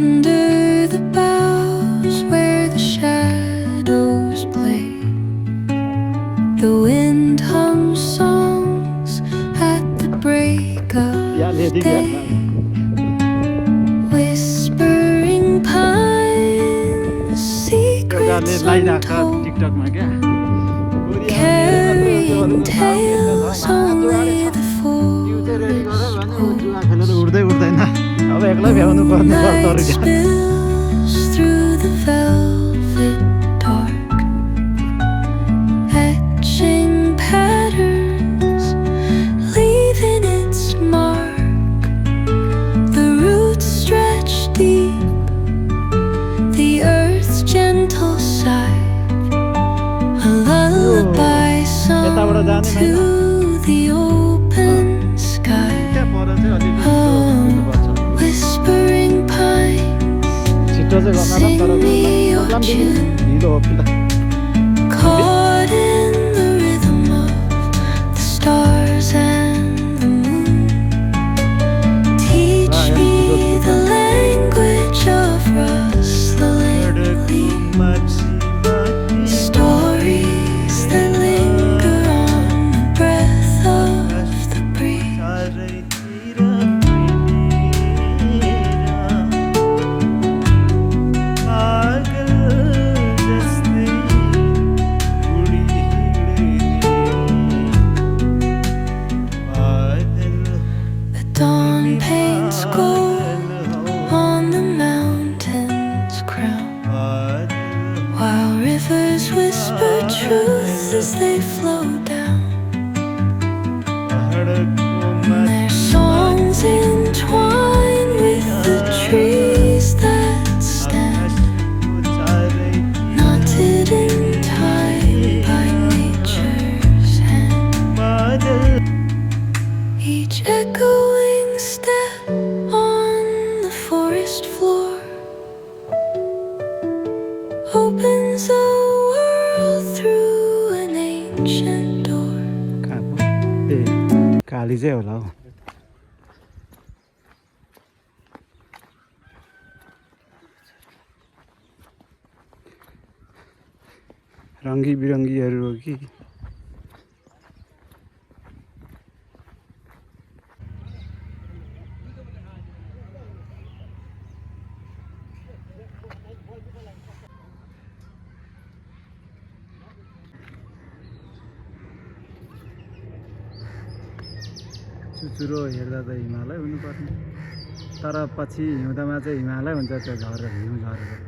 Under the boughs where the shadows play, the wind hums songs at the break of day. Whispering pines, secrets untold, carrying tales only the forest holds. Moonlight spills through the velvet dark, etching patterns, leaving its mark. The roots stretch deep, the earth's gentle sigh, a lullaby sung to the open sky. Whispering pines, sing me your tune, caught in the rhythm of the stars and the moon. Teach me the language of rustling leaves, stories that linger on the breath of the breeze. The dawn paints gold on the mountain's crown, while rivers whisper truth as they flow down. Their songs entwine with the trees that stand, knotted in time by nature's hand. Each echoing step on the forest floor opens a world through an ancient door. काली चाहिँ होला हौ रङ्गी बिरङ्गीहरू हो कि चुचुरो हेर्दा त हिमालय हुनुपर्ने, तर पछि हिउँदामा चाहिँ हिमालय हुन्छ त्यो झरेर हिउँ झरेर।